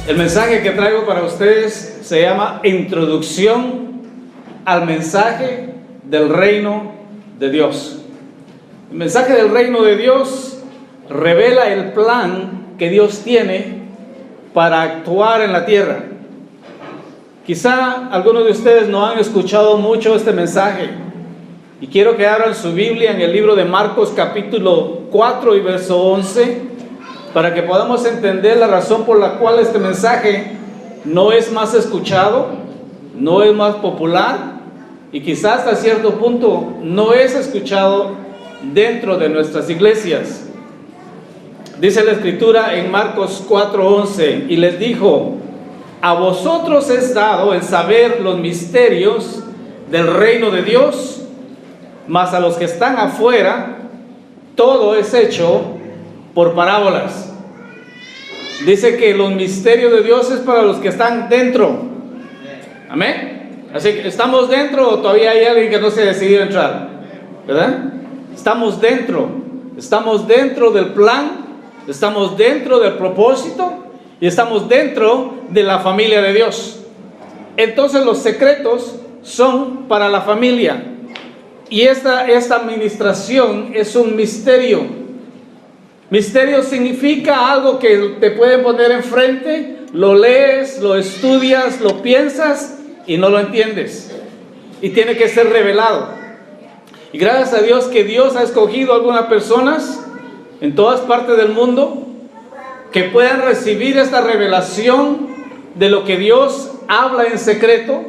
El mensaje que traigo para ustedes se llama Introducción al mensaje del reino de Dios. El mensaje del reino de Dios revela el plan que Dios tiene para actuar en la tierra. Quizá algunos de ustedes no han escuchado mucho este mensaje, y quiero que abran su Biblia en el libro de Marcos capítulo 4 y verso 11, para que podamos entender la razón por la cual este mensaje no es más escuchado, no es más popular, y quizás hasta cierto punto no es escuchado dentro de nuestras iglesias. Dice la Escritura en Marcos 4:11, y les dijo: a vosotros es dado el saber los misterios del reino de Dios, mas a los que están afuera todo es hecho por parábolas. Dice que los misterios de Dios es para los que están dentro. Amén. Así que ¿estamos dentro o todavía hay alguien que no se ha decidido entrar? ¿Verdad? Estamos dentro del plan, estamos dentro del propósito y estamos dentro de la familia de Dios. Entonces los secretos son para la familia, y esta administración es un misterio. Misterio significa algo que te pueden poner enfrente, lo lees, lo estudias, lo piensas y no lo entiendes, y tiene que ser revelado. Y gracias a Dios que Dios ha escogido a algunas personas en todas partes del mundo que puedan recibir esta revelación de lo que Dios habla en secreto,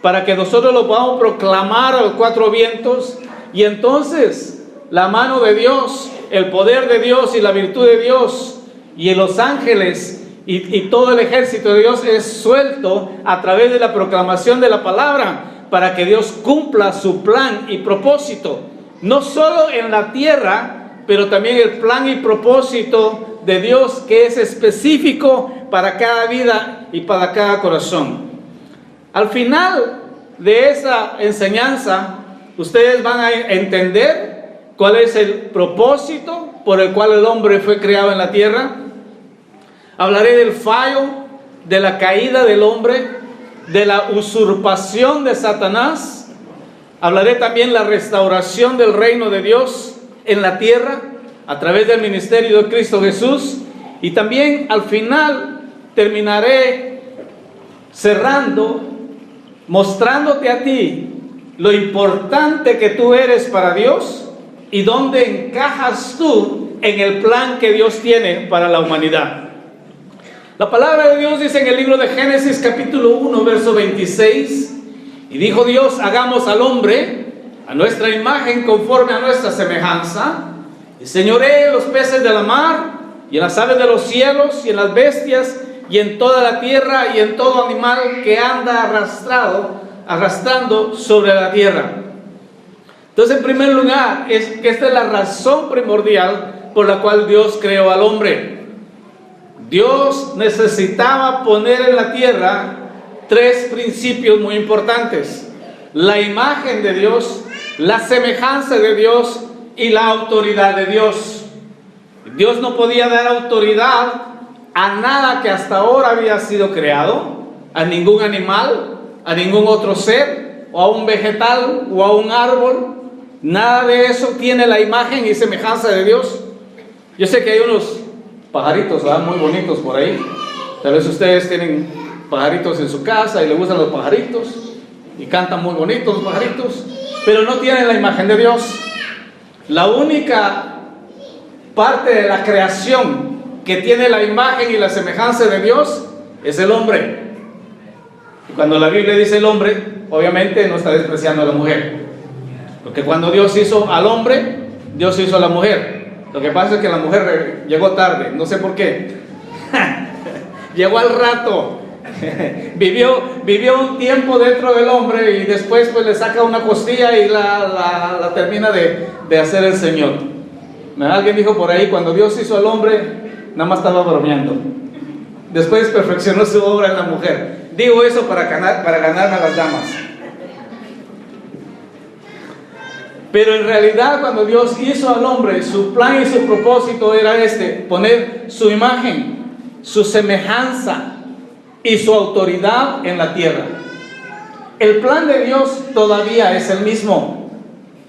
para que nosotros lo podamos proclamar a los cuatro vientos, y entonces la mano de Dios, el poder de Dios y la virtud de Dios y los ángeles y todo el ejército de Dios es suelto a través de la proclamación de la palabra, para que Dios cumpla su plan y propósito, no solo en la tierra, pero también el plan y propósito de Dios que es específico para cada vida y para cada corazón. Al final de esa enseñanza, ustedes van a entender cuál es el propósito por el cual el hombre fue creado en la tierra. Hablaré del fallo, de la caída del hombre, de la usurpación de Satanás. Hablaré también de la restauración del reino de Dios en la tierra a través del ministerio de Cristo Jesús. Y también al final terminaré cerrando, mostrándote a ti lo importante que tú eres para Dios y dónde encajas tú en el plan que Dios tiene para la humanidad. La palabra de Dios dice en el libro de Génesis capítulo 1 verso 26, y dijo Dios: hagamos al hombre a nuestra imagen, conforme a nuestra semejanza, y señoree en los peces de la mar, y en las aves de los cielos, y en las bestias, y en toda la tierra, y en todo animal que anda arrastrando sobre la tierra. Entonces, en primer lugar, esta es la razón primordial por la cual Dios creó al hombre. Dios necesitaba poner en la tierra tres principios muy importantes: la imagen de Dios, la semejanza de Dios y la autoridad de Dios. Dios no podía dar autoridad a nada que hasta ahora había sido creado, a ningún animal, a ningún otro ser, o a un vegetal, o a un árbol. Nada de eso tiene la imagen y semejanza de Dios. Yo sé que hay unos pajaritos, ¿verdad?, muy bonitos por ahí. Tal vez ustedes tienen pajaritos en su casa y les gustan los pajaritos y cantan muy bonitos los pajaritos, pero no tienen la imagen de Dios. La única parte de la creación que tiene la imagen y la semejanza de Dios es el hombre. Y cuando la Biblia dice el hombre, obviamente no está despreciando a la mujer, porque cuando Dios hizo al hombre, Dios hizo a la mujer. Lo que pasa es que la mujer llegó tarde, no sé por qué. Llegó al rato. vivió un tiempo dentro del hombre y después pues le saca una costilla y la termina de hacer el Señor. Alguien dijo por ahí, cuando Dios hizo al hombre, nada más estaba bromeando. Después perfeccionó su obra en la mujer. Digo eso para ganarme a las damas. Pero en realidad, cuando Dios hizo al hombre, su plan y su propósito era poner su imagen, su semejanza y su autoridad en la tierra. El plan de Dios todavía es el mismo.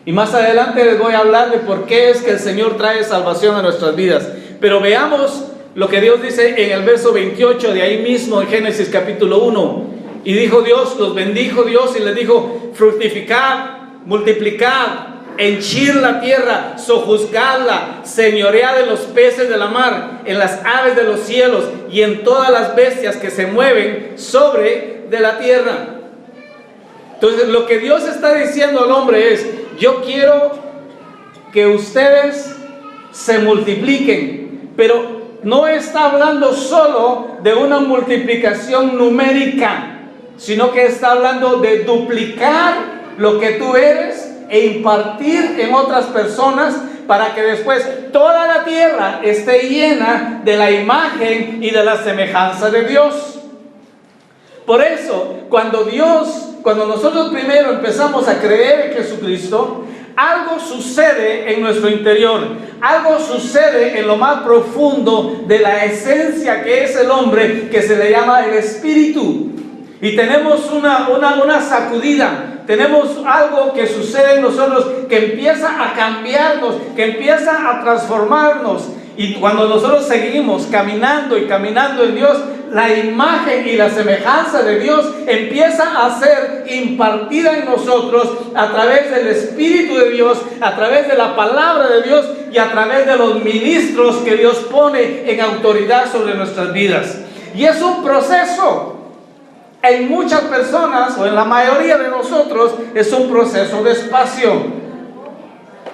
Y más adelante les voy a hablar de por qué es que el Señor trae salvación a nuestras vidas. Pero veamos lo que Dios dice en el verso 28 de ahí mismo, en Génesis capítulo 1. Y dijo Dios, los bendijo Dios y les dijo: fructificad, multiplicad, henchid la tierra, sojuzgadla, señoread en los peces de la mar, en las aves de los cielos y en todas las bestias que se mueven sobre de la tierra. Entonces lo que Dios está diciendo al hombre es: yo quiero que ustedes se multipliquen, pero no está hablando solo de una multiplicación numérica, sino que está hablando de duplicar lo que tú eres e impartir en otras personas para que después toda la tierra esté llena de la imagen y de la semejanza de Dios. Por eso, cuando nosotros primero empezamos a creer en Jesucristo, algo sucede en nuestro interior, algo sucede en lo más profundo de la esencia que es el hombre, que se le llama el espíritu. Y tenemos una sacudida, tenemos algo que sucede en nosotros que empieza a cambiarnos, que empieza a transformarnos. Y cuando nosotros seguimos caminando y caminando en Dios, la imagen y la semejanza de Dios empieza a ser impartida en nosotros a través del Espíritu de Dios, a través de la palabra de Dios y a través de los ministros que Dios pone en autoridad sobre nuestras vidas. Y es un proceso. En muchas personas, o en la mayoría de nosotros, es un proceso despacio.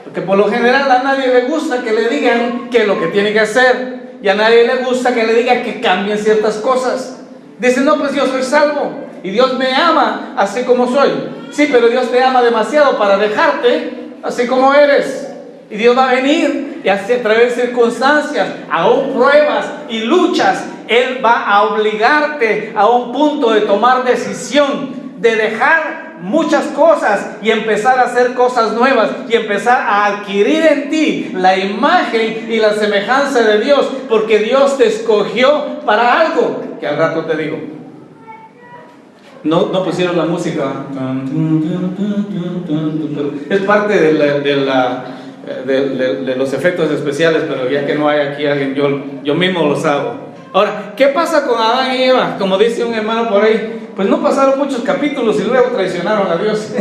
Porque por lo general a nadie le gusta que le digan qué es lo que tiene que hacer. Y a nadie le gusta que le digan que cambien ciertas cosas. Dicen: no, pues yo soy salvo y Dios me ama así como soy. Sí, pero Dios te ama demasiado para dejarte así como eres. Y Dios va a venir y así, a través de circunstancias, aún pruebas y luchas, Él va a obligarte a un punto de tomar decisión, de dejar muchas cosas y empezar a hacer cosas nuevas y empezar a adquirir en ti la imagen y la semejanza de Dios, porque Dios te escogió para algo que al rato te digo. No pusieron la música, es parte de los efectos especiales, pero ya que no hay aquí alguien, yo mismo los hago. Ahora, ¿qué pasa con Adán y Eva? Como dice un hermano por ahí, pues no pasaron muchos capítulos y luego traicionaron a Dios.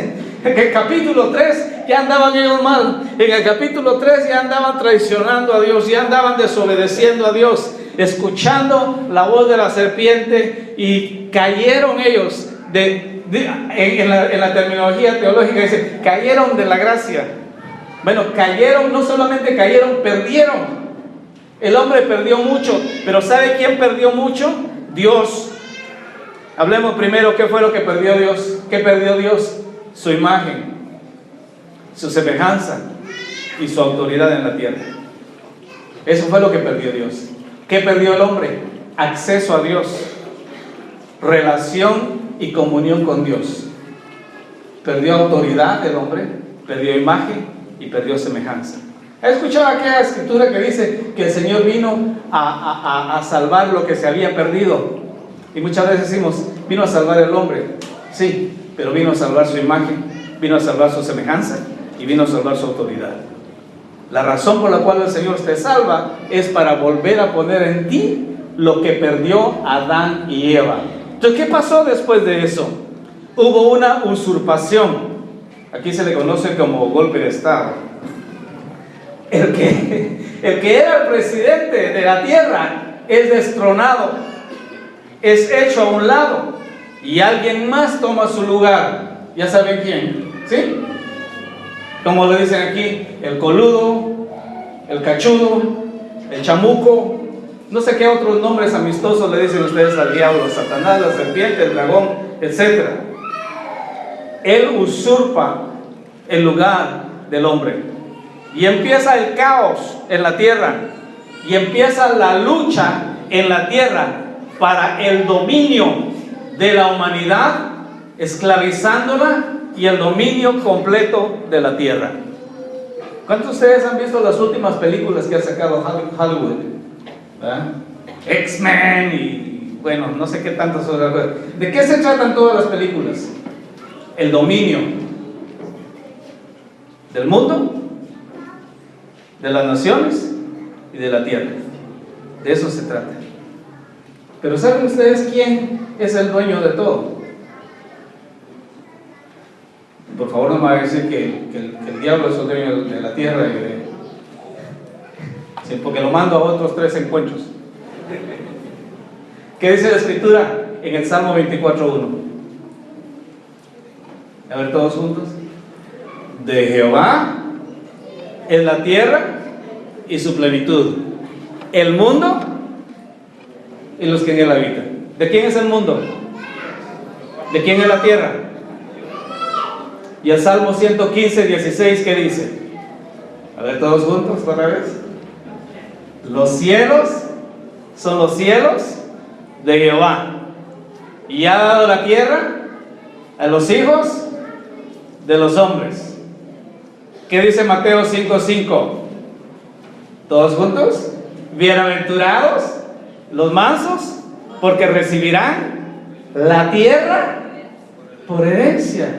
En el capítulo 3 ya andaban ellos mal. En el capítulo 3 ya andaban traicionando a Dios, ya andaban desobedeciendo a Dios, escuchando la voz de la serpiente, y cayeron ellos en la terminología teológica dice, cayeron de la gracia. Bueno, cayeron, no solamente cayeron, perdieron. El hombre perdió mucho, pero ¿sabe quién perdió mucho? Dios. Hablemos primero qué fue lo que perdió Dios. ¿Qué perdió Dios? Su imagen, su semejanza y su autoridad en la tierra. Eso fue lo que perdió Dios. ¿Qué perdió el hombre? acceso a Dios, relación y comunión con Dios. Perdió autoridad el hombre, perdió imagen y perdió semejanza. ¿Has escuchado aquella escritura que dice que el Señor vino a salvar lo que se había perdido? Y muchas veces decimos, vino a salvar el hombre. Sí, pero vino a salvar su imagen, vino a salvar su semejanza y vino a salvar su autoridad. La razón por la cual el Señor te salva es para volver a poner en ti lo que perdió Adán y Eva. Entonces, ¿qué pasó después de eso? Hubo una usurpación. Aquí se le conoce como golpe de Estado. El que era el presidente de la tierra es destronado, es hecho a un lado y alguien más toma su lugar. ¿Ya saben quién? ¿Sí? Como le dicen aquí, el coludo, el cachudo, el chamuco, no sé qué otros nombres amistosos le dicen ustedes al diablo, Satanás, la serpiente, el dragón, etc. Él usurpa el lugar del hombre. Y empieza el caos en la tierra. Y empieza la lucha en la tierra para el dominio de la humanidad, esclavizándola, y el dominio completo de la tierra. ¿Cuántos de ustedes han visto las últimas películas que ha sacado Hollywood? ¿Verdad? X-Men y bueno, no sé qué tantas otras cosas. ¿De qué se tratan todas las películas? El dominio del mundo, de las naciones y de la tierra. De eso se trata. Pero ¿saben ustedes quién es el dueño de todo? Por favor, no me va a decir que el diablo es el dueño de la tierra sí, porque lo mando a otros 3 encuentros. ¿Qué dice la escritura en el Salmo 24:1? A ver todos juntos. De Jehová es la tierra y su plenitud, el mundo y los que en él habitan. ¿De quién es el mundo? ¿De quién es la tierra? Y el Salmo 115:16, ¿qué dice? A ver todos juntos otra vez. Los cielos son los cielos de Jehová, y ha dado la tierra a los hijos de los hombres. ¿Qué dice Mateo 5:5? Todos juntos. Bienaventurados los mansos, porque recibirán la tierra por herencia.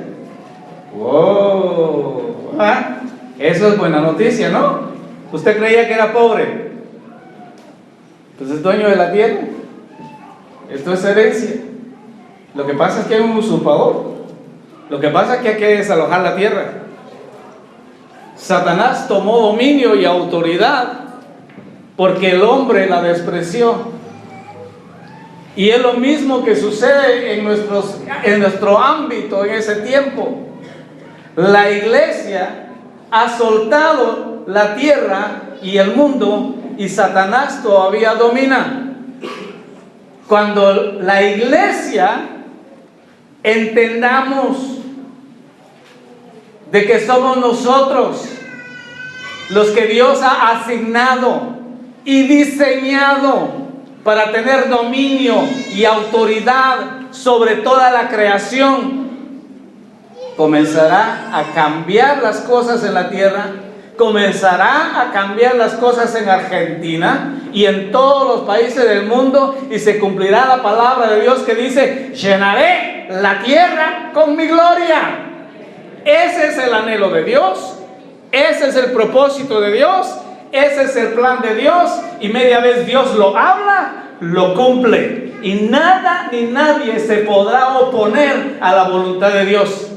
¡Wow! ¿Ah? Eso es buena noticia, ¿no? Usted creía que era pobre, pues es dueño de la tierra. Esto es herencia. Lo que pasa es que hay un usurpador. Lo que pasa es que hay que desalojar la tierra. Satanás tomó dominio y autoridad porque el hombre la despreció. Y es lo mismo que sucede en nuestro ámbito en ese tiempo. La iglesia ha soltado la tierra y el mundo, y Satanás todavía domina. Cuando la iglesia entendamos de que somos nosotros los que Dios ha asignado y diseñado para tener dominio y autoridad sobre toda la creación, comenzará a cambiar las cosas en la tierra, comenzará a cambiar las cosas en Argentina y en todos los países del mundo, y se cumplirá la palabra de Dios que dice: llenaré la tierra con mi gloria. Ese es el anhelo de Dios, ese es el propósito de Dios, ese es el plan de Dios, y media vez Dios lo habla, lo cumple, y nada ni nadie se podrá oponer a la voluntad de Dios.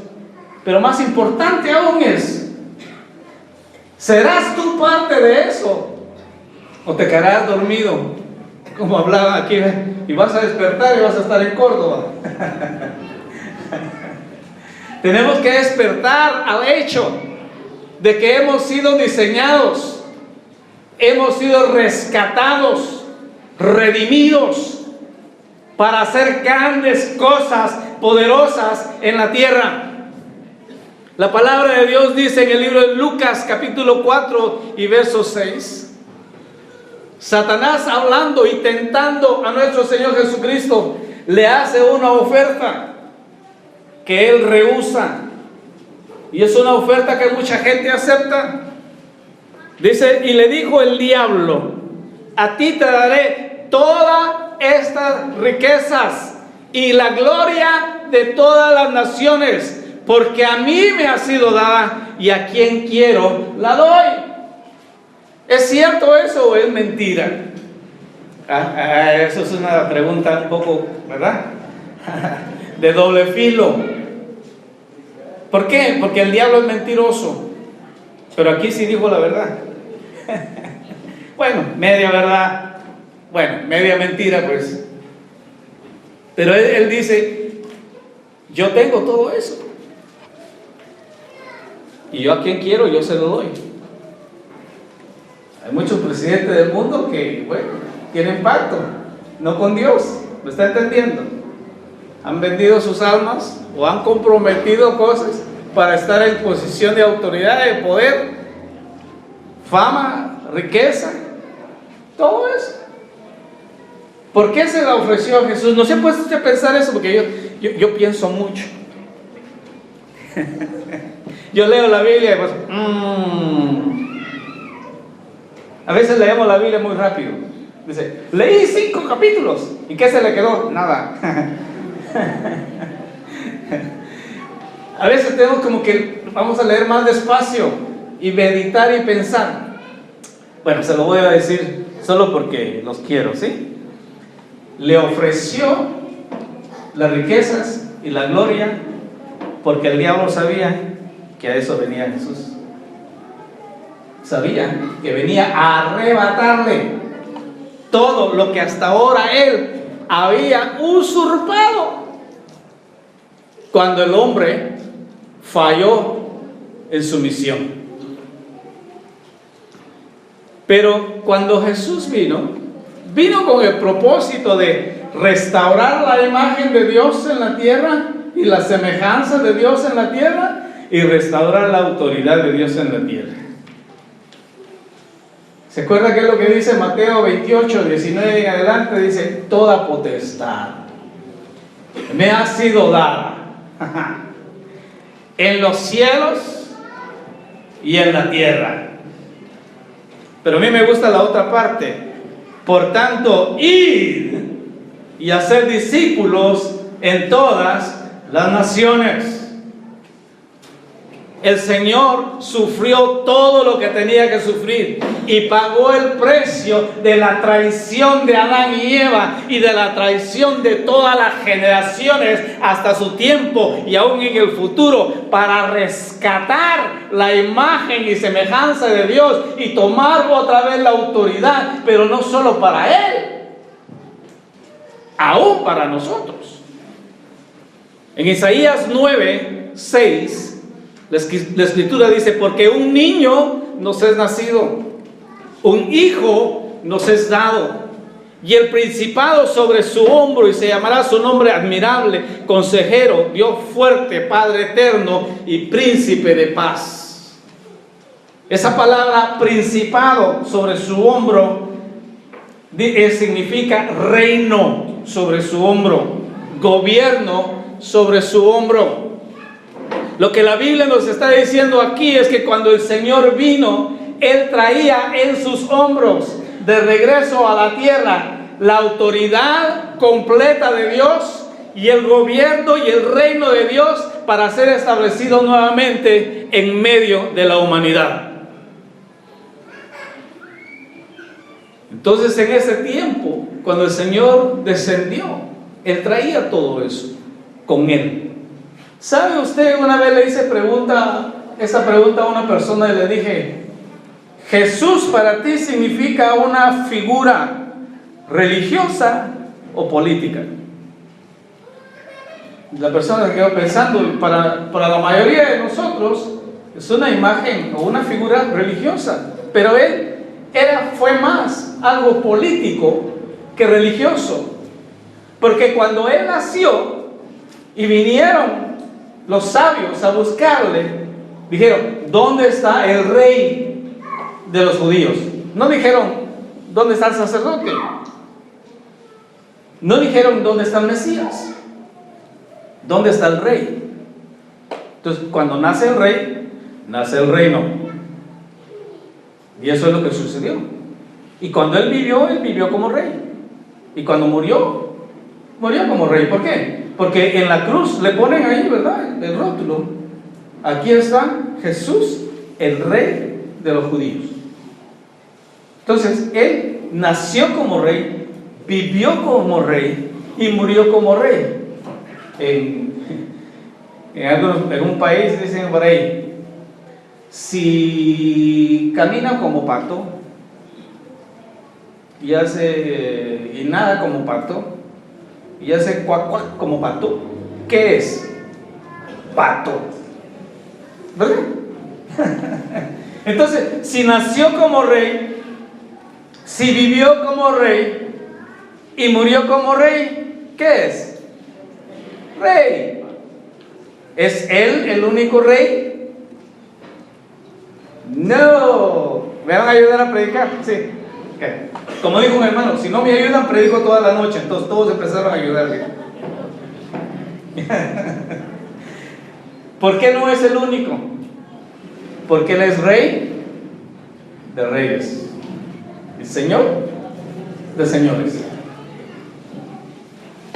Pero más importante aún es: ¿serás tú parte de eso? ¿O te quedarás dormido, como hablaba aquí, y vas a despertar y vas a estar en Córdoba? Tenemos que despertar al hecho de que hemos sido diseñados, hemos sido rescatados, redimidos, para hacer grandes cosas poderosas en la tierra. La palabra de Dios dice en el libro de Lucas capítulo 4 y verso 6: Satanás, hablando y tentando a nuestro Señor Jesucristo, le hace una oferta que Él rehúsa. Y es una oferta que mucha gente acepta. Dice, y le dijo el diablo: a ti te daré todas estas riquezas y la gloria de todas las naciones, porque a mí me ha sido dada, y a quien quiero la doy. ¿Es cierto eso o es mentira? Eso es una pregunta un poco, ¿verdad? De doble filo. ¿Por qué? Porque el diablo es mentiroso, pero aquí sí dijo la verdad. Bueno, media verdad, bueno, media mentira, pues. Pero él dice: yo tengo todo eso, y yo a quien quiero, yo se lo doy. Hay muchos presidentes del mundo que, bueno, tienen pacto, no con Dios, ¿me está entendiendo? Han vendido sus almas o han comprometido cosas para estar en posición de autoridad, de poder, fama, riqueza, todo eso. ¿Por qué se la ofreció a Jesús? No se puede usted pensar eso, porque yo pienso mucho. Yo leo la Biblia y pues, a veces leemos la Biblia muy rápido. Dice, leí 5 capítulos. ¿Y qué se le quedó? Nada. A veces tenemos como que vamos a leer más despacio y meditar y pensar. Bueno, se lo voy a decir solo porque los quiero, ¿sí? Le ofreció las riquezas y la gloria porque el diablo sabía que a eso venía Jesús. Sabía que venía a arrebatarle todo lo que hasta ahora él había usurpado, cuando el hombre falló en su misión. Pero cuando Jesús vino con el propósito de restaurar la imagen de Dios en la tierra y la semejanza de Dios en la tierra, y restaurar la autoridad de Dios en la tierra. ¿Se acuerda qué es lo que dice Mateo 28, 19 en adelante? Dice: toda potestad me ha sido dada en los cielos y en la tierra. Pero a mí me gusta la otra parte. Por tanto, id y hacer discípulos en todas las naciones. El Señor sufrió todo lo que tenía que sufrir y pagó el precio de la traición de Adán y Eva y de la traición de todas las generaciones hasta su tiempo y aún en el futuro, para rescatar la imagen y semejanza de Dios y tomar otra vez la autoridad, pero no solo para Él, aún para nosotros. En Isaías 9, 6, la Escritura dice: porque un niño nos es nacido, un hijo nos es dado, y el principado sobre su hombro, y se llamará su nombre admirable, consejero, Dios fuerte, Padre eterno y príncipe de paz. Esa palabra principado sobre su hombro significa reino sobre su hombro, gobierno sobre su hombro. Lo que la Biblia nos está diciendo aquí es que cuando el Señor vino, Él traía en sus hombros de regreso a la tierra la autoridad completa de Dios y el gobierno y el reino de Dios para ser establecido nuevamente en medio de la humanidad. Entonces, en ese tiempo, cuando el Señor descendió, Él traía todo eso con Él. ¿Sabe usted? Una vez le hice esa pregunta a una persona y le dije: ¿Jesús para ti significa una figura religiosa o política? La persona se quedó pensando, y para la mayoría de nosotros es una imagen o una figura religiosa, pero él fue más algo político que religioso, porque cuando él nació y vinieron los sabios a buscarle, dijeron: ¿dónde está el rey de los judíos? No dijeron: ¿dónde está el sacerdote? No dijeron dónde está el Mesías, dónde está el rey. Entonces, cuando nace el rey, nace el reino. Y eso es lo que sucedió. Y cuando él vivió como rey. Y cuando murió como rey. ¿Por qué? Porque en la cruz le ponen ahí, ¿verdad?, el rótulo. Aquí está Jesús, el rey de los judíos. Entonces, él nació como rey, vivió como rey y murió como rey. En un país dicen por ahí, si camina como pato y nada como pato y hace cuac cuac como pato, ¿qué es? Pato, ¿verdad? Entonces, si nació como rey, si vivió como rey y murió como rey, ¿qué es? Rey. ¿Es él el único rey? No. ¿Me van a ayudar a predicar? Sí. Okay. Como dijo un hermano, si no me ayudan, predico toda la noche. Entonces todos empezaron a ayudarle. ¿Por qué no es el único? Porque él es rey de reyes y señor de señores.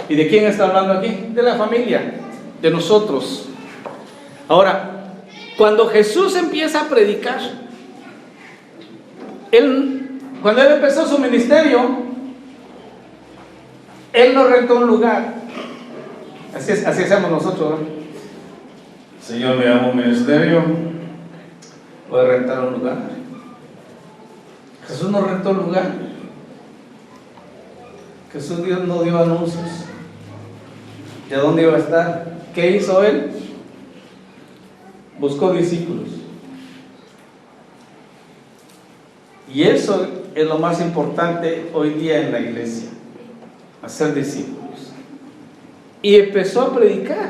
¿Y de quién está hablando aquí? De la familia, de nosotros. Ahora, cuando Jesús empieza a predicar, cuando él empezó su ministerio, él no rentó un lugar. Así hacemos nosotros, ¿no? Señor, me llamo ministerio, voy a rentar un lugar. Jesús no rentó un lugar. Jesús no dio anuncios. ¿De dónde iba a estar? ¿Qué hizo él? Buscó discípulos. Y eso es lo más importante hoy día en la iglesia, hacer discípulos. Y empezó a predicar.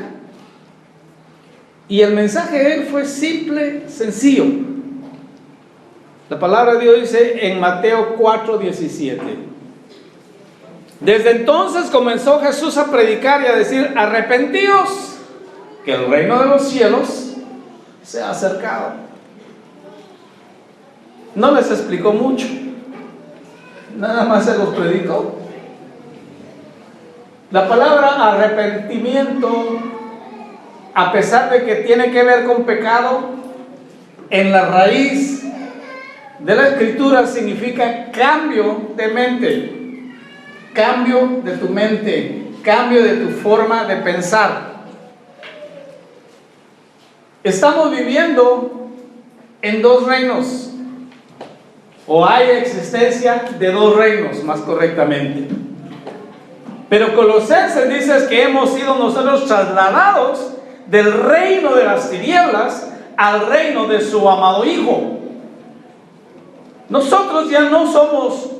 Y el mensaje de él fue simple, sencillo. La palabra de Dios dice en Mateo 4:17. Desde entonces comenzó Jesús a predicar y a decir: arrepentíos, que el reino de los cielos se ha acercado. No les explicó mucho, nada más se los predicó. La palabra arrepentimiento, a pesar de que tiene que ver con pecado, en la raíz de la escritura significa cambio de mente. Cambio de tu mente, cambio de tu forma de pensar. Estamos viviendo en dos reinos, o hay existencia de dos reinos, más correctamente. Pero Colosenses dice que hemos sido nosotros trasladados del reino de las tinieblas al reino de su amado Hijo. Nosotros ya no somos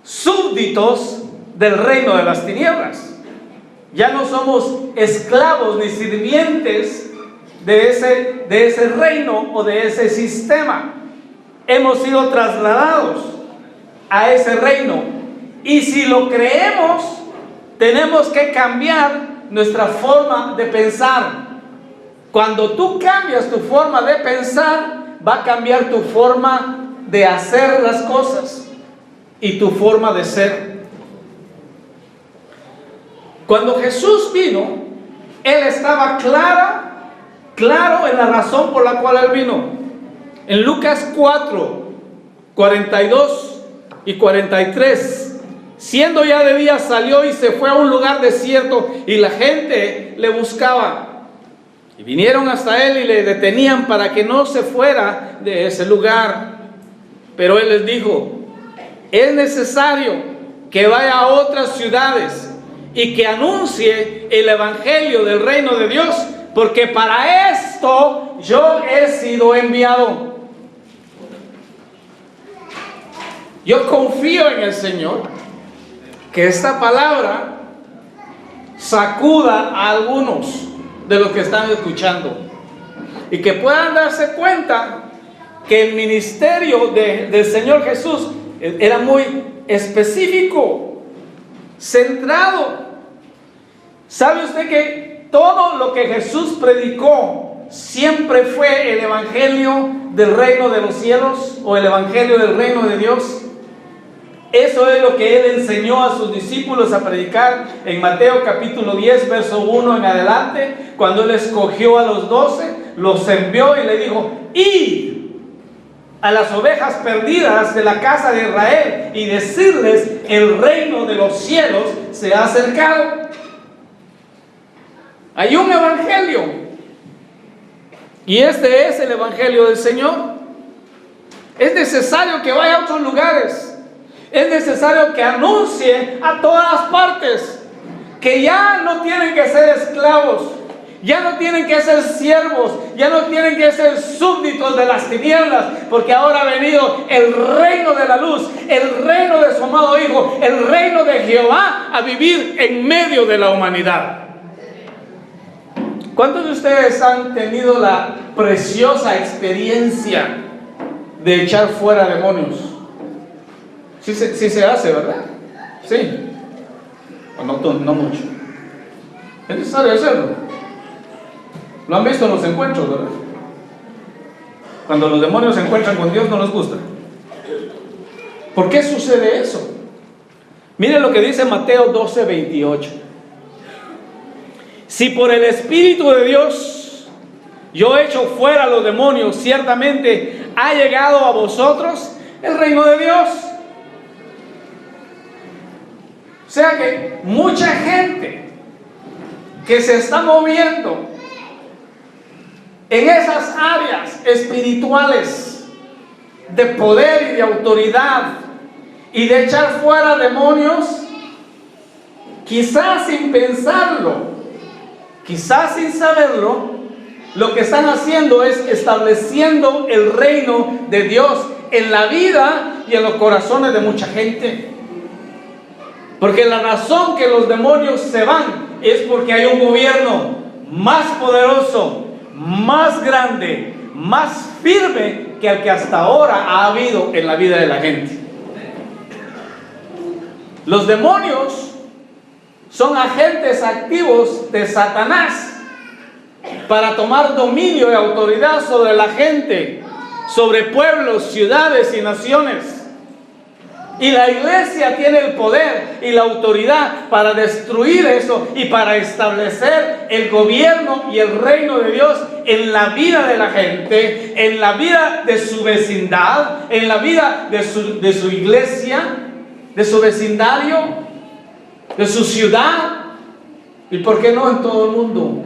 súbditos del reino de las tinieblas. Ya no somos esclavos ni sirvientes de ese reino o de ese sistema. Hemos sido trasladados a ese reino. Y si lo creemos, tenemos que cambiar nuestra forma de pensar. Cuando tú cambias tu forma de pensar, va a cambiar tu forma de hacer las cosas y tu forma de ser. Cuando Jesús vino, Él estaba claro en la razón por la cual Él vino. En Lucas 4, 42 y 43, siendo ya de día, salió y se fue a un lugar desierto, y la gente le buscaba. Y vinieron hasta Él y le detenían para que no se fuera de ese lugar. Pero Él les dijo: es necesario que vaya a otras ciudades y que anuncie el evangelio del reino de Dios, porque para esto yo he sido enviado. Yo confío en el Señor que esta palabra sacuda a algunos de los que están escuchando y que puedan darse cuenta que el ministerio del Señor Jesús era muy específico, centrado. ¿Sabe usted que todo lo que Jesús predicó siempre fue el evangelio del reino de los cielos o el evangelio del reino de Dios? Eso es lo que Él enseñó a sus discípulos a predicar en Mateo capítulo 10, verso 1 en adelante, cuando Él escogió a los 12, los envió y le dijo: id a las ovejas perdidas de la casa de Israel y decirles: el reino de los cielos se ha acercado. Hay un evangelio, y este es el evangelio del Señor. Es necesario que vaya a otros lugares. Es necesario que anuncie a todas partes que ya no tienen que ser esclavos, ya no tienen que ser siervos, ya no tienen que ser súbditos de las tinieblas, porque ahora ha venido el reino de la luz, el reino de su amado Hijo, el reino de Jehová a vivir en medio de la humanidad. ¿Cuántos de ustedes han tenido la preciosa experiencia de echar fuera demonios? Sí se hace, ¿verdad? Sí. O no mucho. Es necesario hacerlo. Lo han visto en los encuentros, ¿verdad? Cuando los demonios se encuentran con Dios, no les gusta. ¿Por qué sucede eso? Miren lo que dice Mateo 12, 28. Si por el Espíritu de Dios yo echo fuera a los demonios, ciertamente ha llegado a vosotros el reino de Dios. O sea que mucha gente que se está moviendo en esas áreas espirituales de poder y de autoridad y de echar fuera demonios, quizás sin pensarlo, quizás sin saberlo, lo que están haciendo es estableciendo el reino de Dios en la vida y en los corazones de mucha gente. Porque la razón que los demonios se van es porque hay un gobierno más poderoso, más grande, más firme que el que hasta ahora ha habido en la vida de la gente. Los demonios son agentes activos de Satanás para tomar dominio y autoridad sobre la gente, sobre pueblos, ciudades y naciones. Y la iglesia tiene el poder y la autoridad para destruir eso y para establecer el gobierno y el reino de Dios en la vida de la gente, en la vida de su vecindad, en la vida de su iglesia, de su vecindario, de su ciudad, y por qué no en todo el mundo.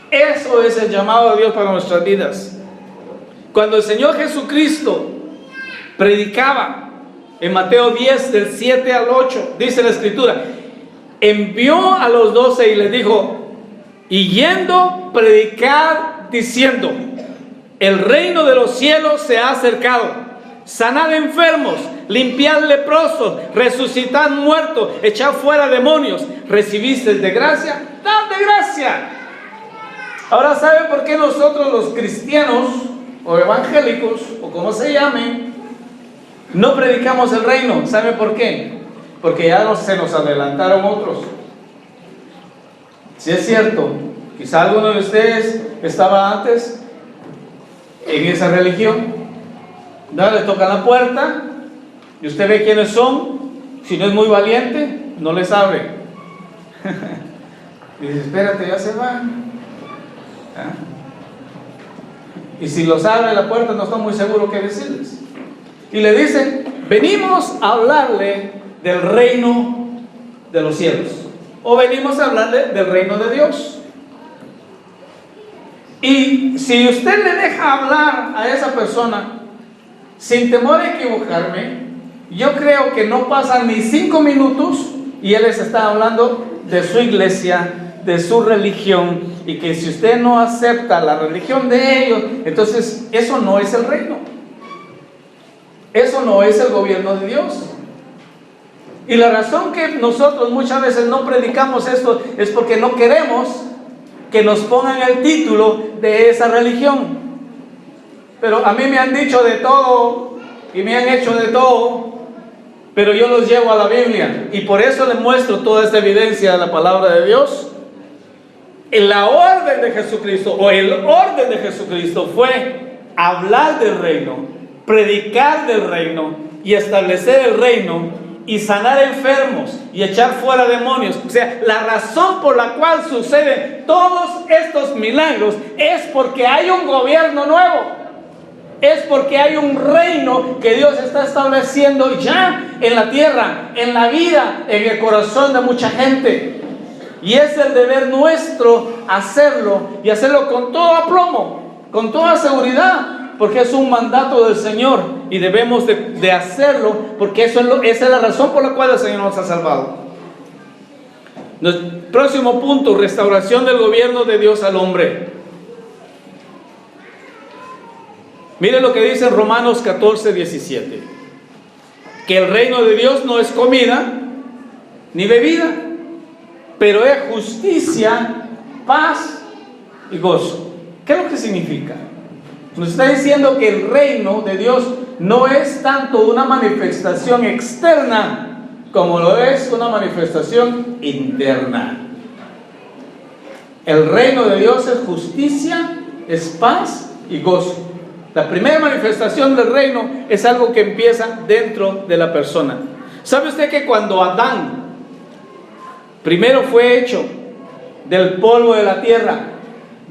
Eso es el llamado de Dios para nuestras vidas. Cuando el Señor Jesucristo predicaba en Mateo 10 del 7 al 8, dice la Escritura, envió a los 12 y les dijo: y yendo, predicad diciendo: el reino de los cielos se ha acercado, sanad enfermos, limpiad leprosos, resucitad muertos, echad fuera demonios, recibisteis de gracia, dad de gracia. Ahora, ¿sabe por qué nosotros los cristianos o evangélicos o como se llamen no predicamos el reino? ¿Sabe por qué? Porque ya se nos adelantaron otros. Si es cierto, quizá alguno de ustedes estaba antes en esa religión. No le tocan la puerta y usted ve quiénes son. Si no es muy valiente, no les abre. Y dice: espérate, ya se van. ¿Ah? Y si los abre la puerta, no está muy seguro qué decirles. Y le dicen: venimos a hablarle del reino de los cielos, o venimos a hablarle del reino de Dios. Y si usted le deja hablar a esa persona sin temor a equivocarme, yo creo que no pasan ni 5 minutos y él les está hablando de su iglesia, de su religión, y que si usted no acepta la religión de ellos, entonces eso no es el reino. Eso no es el gobierno de Dios. Y la razón que nosotros muchas veces no predicamos esto es porque no queremos que nos pongan el título de esa religión. Pero a mí me han dicho de todo y me han hecho de todo, pero yo los llevo a la Biblia, y por eso les muestro toda esta evidencia de la palabra de Dios. En la orden de Jesucristo, o el orden de Jesucristo, fue hablar del reino, predicar del reino y establecer el reino y sanar enfermos y echar fuera demonios. O sea, la razón por la cual suceden todos estos milagros es porque hay un gobierno nuevo, es porque hay un reino que Dios está estableciendo ya en la tierra, en la vida, en el corazón de mucha gente. Y es el deber nuestro hacerlo, y hacerlo con todo aplomo, con toda seguridad, porque es un mandato del Señor y debemos de hacerlo, porque esa es la razón por la cual el Señor nos ha salvado. Próximo punto: restauración del gobierno de Dios al hombre. Miren lo que dice en Romanos 14:17, que el reino de Dios no es comida ni bebida, pero es justicia, paz y gozo. ¿Qué es lo que significa? Nos está diciendo que el reino de Dios no es tanto una manifestación externa como lo es una manifestación interna. El reino de Dios es justicia, es paz y gozo. La primera manifestación del reino es algo que empieza dentro de la persona. ¿Sabe usted que cuando Adán primero fue hecho del polvo de la tierra,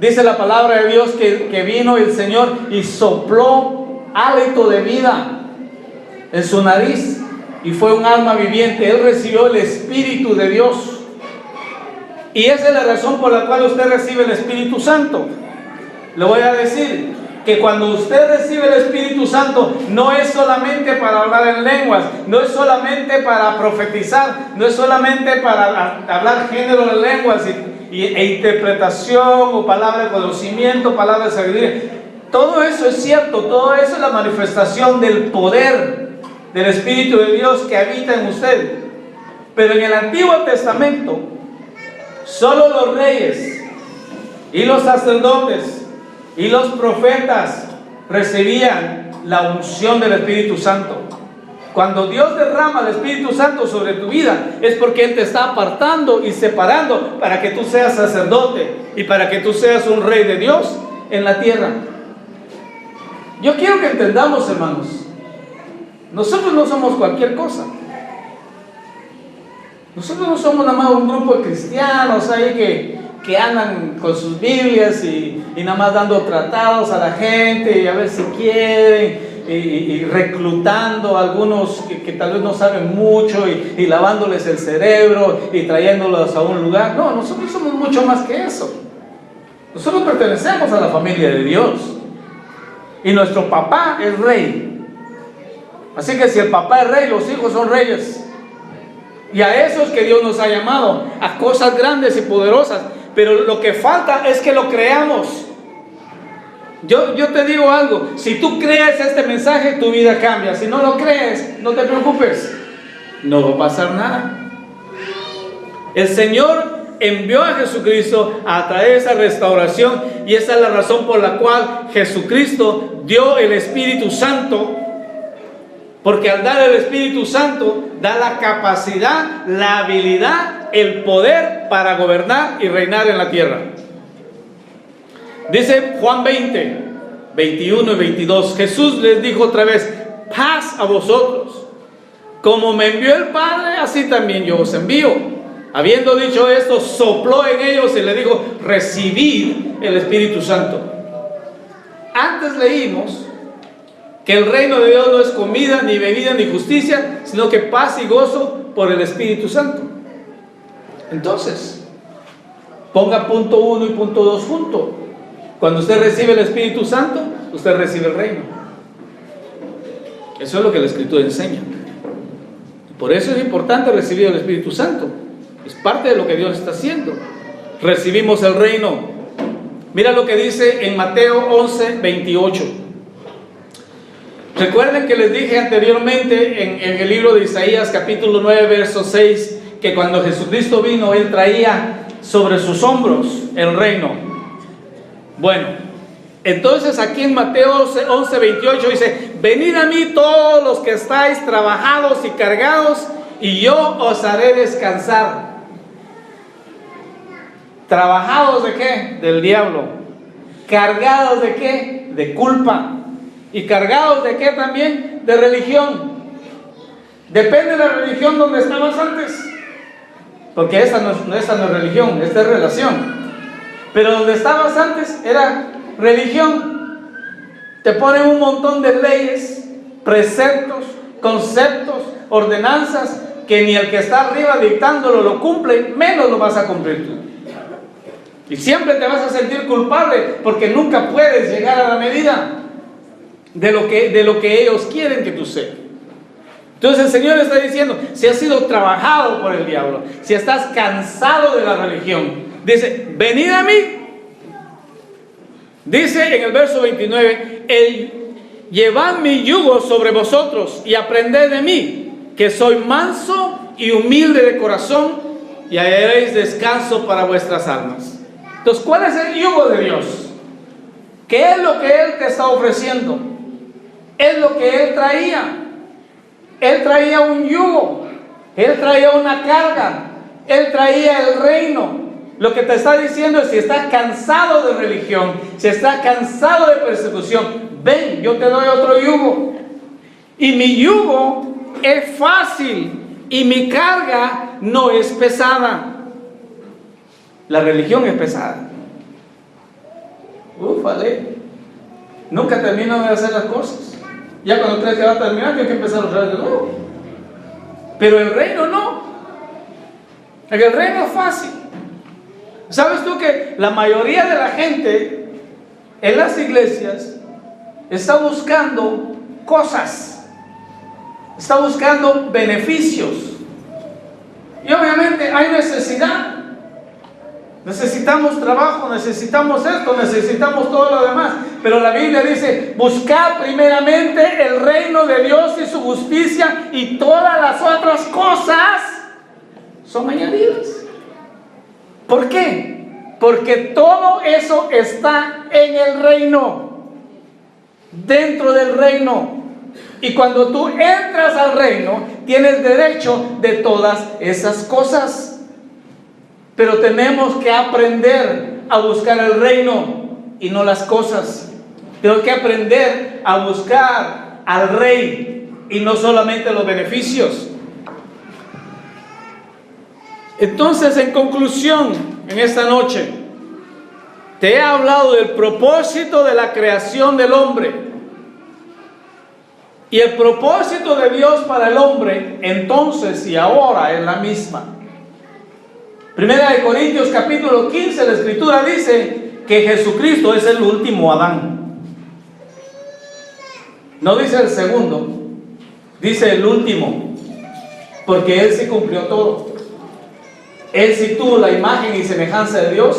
dice la palabra de Dios que vino el Señor y sopló hálito de vida en su nariz y fue un alma viviente? Él recibió el Espíritu de Dios, y esa es la razón por la cual usted recibe el Espíritu Santo. Le voy a decir que cuando usted recibe el Espíritu Santo, no es solamente para hablar en lenguas, no es solamente para profetizar, no es solamente para hablar género de lenguas e interpretación, o palabra de conocimiento, palabra de sabiduría. Todo eso es cierto, todo eso es la manifestación del poder del Espíritu de Dios que habita en usted. Pero en el Antiguo Testamento, solo los reyes y los sacerdotes y los profetas recibían la unción del Espíritu Santo. Cuando Dios derrama el Espíritu Santo sobre tu vida, es porque Él te está apartando y separando para que tú seas sacerdote y para que tú seas un rey de Dios en la tierra. Yo quiero que entendamos, hermanos, nosotros no somos cualquier cosa. Nosotros no somos nada más un grupo de cristianos ahí que andan con sus Biblias y nada más dando tratados a la gente y a ver si quieren, y reclutando a algunos que tal vez no saben mucho y lavándoles el cerebro y trayéndolos a un lugar. No, nosotros somos mucho más que eso. Nosotros pertenecemos a la familia de Dios y nuestro papá es rey. Así que si el papá es rey, los hijos son reyes. Y a eso es que Dios nos ha llamado, a cosas grandes y poderosas. Pero lo que falta es que lo creamos. Yo te digo algo: si tú crees este mensaje, tu vida cambia. Si no lo crees, no te preocupes, no va a pasar nada. El Señor envió a Jesucristo a traer esa restauración, y esa es la razón por la cual Jesucristo dio el Espíritu Santo. Porque al dar el Espíritu Santo, da la capacidad, la habilidad, el poder para gobernar y reinar en la tierra. Dice Juan 20, 21 y 22, Jesús les dijo otra vez: paz a vosotros. Como me envió el Padre, así también yo os envío. Habiendo dicho esto, sopló en ellos y les dijo: recibid el Espíritu Santo. Antes leímos que el reino de Dios no es comida, ni bebida, ni justicia, sino que paz y gozo por el Espíritu Santo. Entonces, ponga punto 1 y punto 2 juntos. Cuando usted recibe el Espíritu Santo, usted recibe el reino. Eso es lo que la Escritura enseña. Por eso es importante recibir el Espíritu Santo. Es parte de lo que Dios está haciendo. Recibimos el reino. Mira lo que dice en Mateo 11, 28. Recuerden que les dije anteriormente en el libro de Isaías capítulo 9 verso 6 que cuando Jesucristo vino, Él traía sobre sus hombros el reino. Bueno, Entonces aquí en Mateo 11:28 dice: venid a mí todos los que estáis trabajados y cargados, y yo os haré descansar. ¿Trabajados de qué? Del diablo. ¿Cargados de qué? De culpa. ¿Y cargados de qué también? De religión. Depende de la religión donde estabas antes, porque esa no es religión, esta es relación. Pero donde estabas antes era religión. Te ponen un montón de leyes, preceptos, conceptos, ordenanzas, que ni el que está arriba dictándolo lo cumple, menos lo vas a cumplir tú. Y siempre te vas a sentir culpable, porque nunca puedes llegar a la medida de lo que ellos quieren que tú seas. Entonces el Señor está diciendo: si has sido trabajado por el diablo, si estás cansado de la religión, dice: venid a mí. Dice en el verso 29: llevad mi yugo sobre vosotros y aprended de mí, que soy manso y humilde de corazón, y hallaréis descanso para vuestras almas. Entonces, ¿cuál es el yugo de Dios? ¿Qué es lo que Él te está ofreciendo? Es lo que Él traía. Él traía un yugo, Él traía una carga, Él traía el reino. Lo que te está diciendo es: si estás cansado de religión, si estás cansado de persecución, ven, yo te doy otro yugo. Y mi yugo es fácil y mi carga no es pesada. La religión es pesada. Ufale. Nunca termino de hacer las cosas. Ya cuando crees que va a terminar, tienes que empezar otra vez de nuevo. Pero el reino no. El reino es fácil. ¿Sabes tú que la mayoría de la gente en las iglesias está buscando cosas? Está buscando beneficios. Y obviamente hay necesidad. Necesitamos trabajo, necesitamos esto, necesitamos todo lo demás. Pero la Biblia dice: buscad primeramente el reino de Dios y su justicia, y todas las otras cosas son añadidas. ¿Por qué? Porque todo eso está en el reino, dentro del reino. Y cuando tú entras al reino, tienes derecho de todas esas cosas. Pero tenemos que aprender a buscar el reino y no las cosas. Tenemos que aprender a buscar al Rey y no solamente los beneficios. Entonces, en conclusión, en esta noche, te he hablado del propósito de la creación del hombre. Y el propósito de Dios para el hombre, entonces y ahora, es la misma. Primera de Corintios capítulo 15, la Escritura dice que Jesucristo es el último Adán. No dice el segundo, dice el último, porque Él sí cumplió todo. Él sí tuvo la imagen y semejanza de Dios,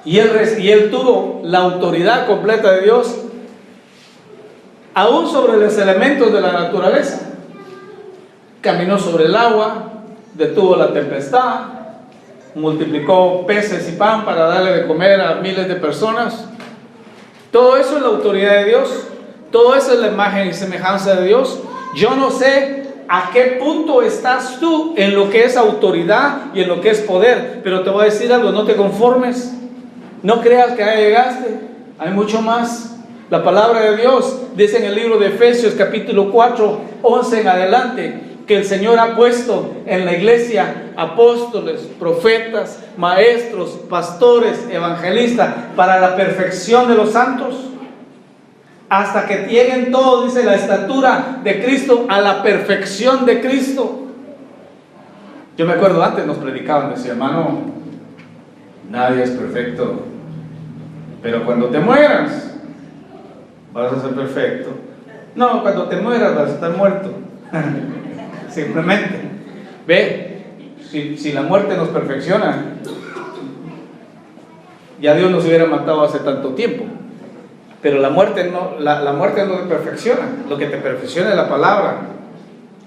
y Él tuvo la autoridad completa de Dios, aún sobre los elementos de la naturaleza. Caminó sobre el agua, detuvo la tempestad, multiplicó peces y pan para darle de comer a miles de personas. Todo eso es la autoridad de Dios, todo eso es la imagen y semejanza de Dios. Yo no sé a qué punto estás tú en lo que es autoridad y en lo que es poder, pero te voy a decir algo: no te conformes, no creas que ahí llegaste, hay mucho más. La palabra de Dios dice en el libro de Efesios capítulo 4, 11 en adelante, que el Señor ha puesto en la iglesia apóstoles, profetas, maestros, pastores, evangelistas, para la perfección de los santos, hasta que lleguen todos, dice, la estatura de Cristo, a la perfección de Cristo. Yo me acuerdo, antes nos predicaban, decía: hermano, nadie es perfecto, pero cuando te mueras vas a ser perfecto. No, cuando te mueras vas a estar muerto. Simplemente, ve, si la muerte nos perfecciona, ya Dios nos hubiera matado hace tanto tiempo. Pero la muerte no te perfecciona. Lo que te perfecciona es la palabra,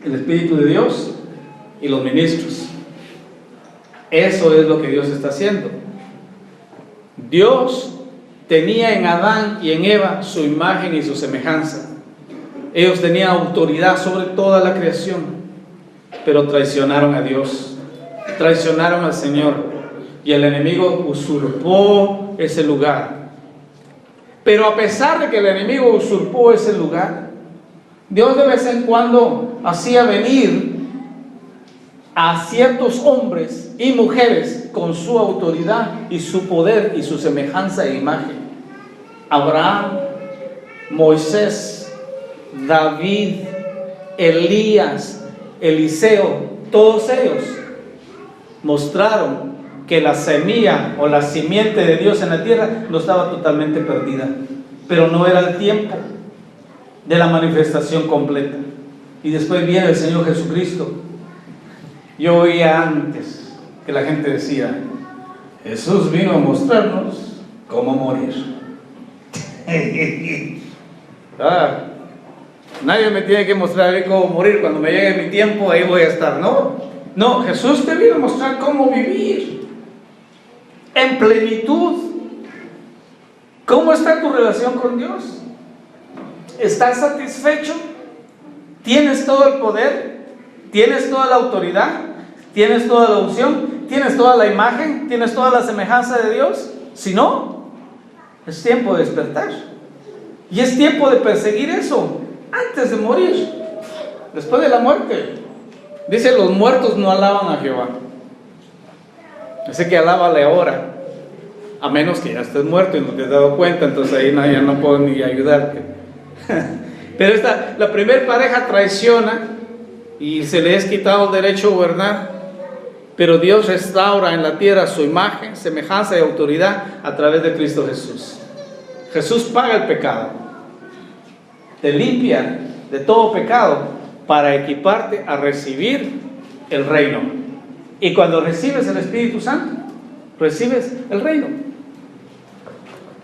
el Espíritu de Dios y los ministros. Eso es lo que Dios está haciendo. Dios tenía en Adán y en Eva su imagen y su semejanza. Ellos tenían autoridad sobre toda la creación, pero traicionaron a Dios, traicionaron al Señor, y el enemigo usurpó ese lugar. Pero a pesar de que el enemigo usurpó ese lugar, Dios de vez en cuando hacía venir a ciertos hombres y mujeres con su autoridad y su poder y su semejanza e imagen. Abraham, Moisés, David, Elías, Eliseo, todos ellos mostraron que la semilla o la simiente de Dios en la tierra no estaba totalmente perdida, pero no era el tiempo de la manifestación completa. Y después viene el Señor Jesucristo. Yo oía antes que la gente decía: Jesús vino a mostrarnos cómo morir. Nadie me tiene que mostrar a mí cómo morir. Cuando me llegue mi tiempo, ahí voy a estar. No, Jesús te vino a mostrar cómo vivir en plenitud. ¿Cómo está tu relación con Dios? ¿Estás satisfecho? ¿Tienes todo el poder? ¿Tienes toda la autoridad? ¿Tienes toda la unción? ¿Tienes toda la imagen? ¿Tienes toda la semejanza de Dios? Si no, es tiempo de despertar. Y es tiempo de perseguir eso antes de morir, después de la muerte. Dice: los muertos no alaban a Jehová. Dice que alábale ahora, a menos que ya estés muerto y no te has dado cuenta, entonces ahí ya no puedo ni ayudarte. Pero la primer pareja traiciona y se le es quitado el derecho a gobernar, pero Dios restaura en la tierra su imagen, semejanza y autoridad a través de Cristo Jesús. Jesús paga el pecado, te limpia de todo pecado para equiparte a recibir el reino. Y cuando recibes el Espíritu Santo, recibes el reino.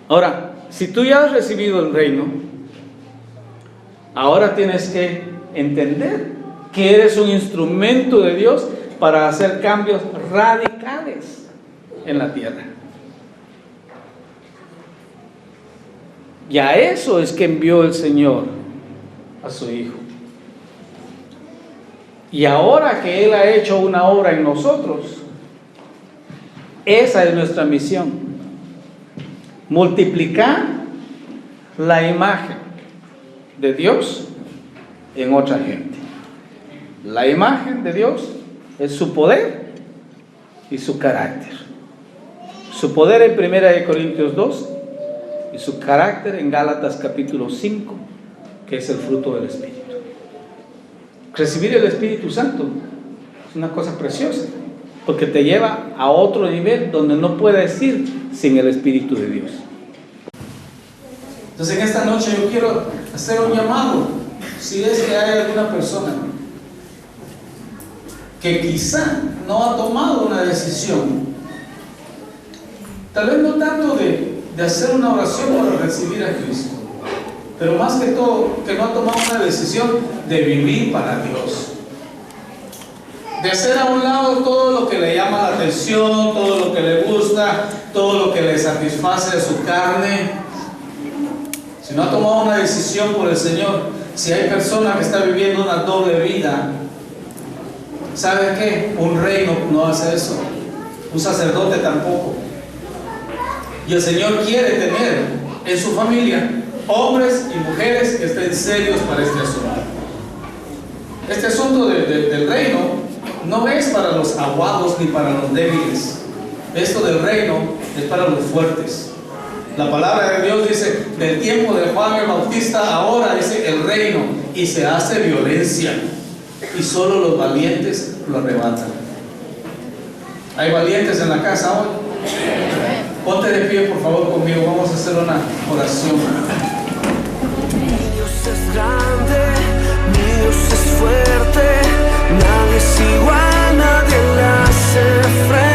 Ahora, si tú ya has recibido el reino, ahora tienes que entender que eres un instrumento de Dios para hacer cambios radicales en la tierra. Y a eso es que envió el Señor a su Hijo. Y ahora que Él ha hecho una obra en nosotros, esa es nuestra misión: multiplicar la imagen de Dios en otra gente. La imagen de Dios es su poder y su carácter. Su poder en 1 Corintios 2 y su carácter en Gálatas capítulo 5, que es el fruto del Espíritu. Recibir el Espíritu Santo es una cosa preciosa, porque te lleva a otro nivel donde no puedes ir sin el Espíritu de Dios. Entonces en esta noche yo quiero hacer un llamado. Si es que hay alguna persona que quizá no ha tomado una decisión, tal vez no tanto de hacer una oración para recibir a Cristo, pero más que todo, que no ha tomado una decisión de vivir para Dios, de hacer a un lado todo lo que le llama la atención, todo lo que le gusta, todo lo que le satisface a su carne. Si no ha tomado una decisión por el Señor, si hay personas que están viviendo una doble vida, ¿sabe qué? Un reino no hace eso, un sacerdote tampoco. Y el Señor quiere tener en su familia hombres y mujeres que estén serios para este asunto. Este asunto del reino no es para los aguados ni para los débiles. Esto del reino es para los fuertes. La palabra de Dios dice: del tiempo de Juan el Bautista ahora dice el reino, y se hace violencia, y solo los valientes lo arrebatan. ¿Hay valientes en la casa hoy? Ponte de pie por favor conmigo, vamos a hacer una oración. Mi Dios es grande, mi Dios es fuerte, nadie es igual, nadie le hace frente.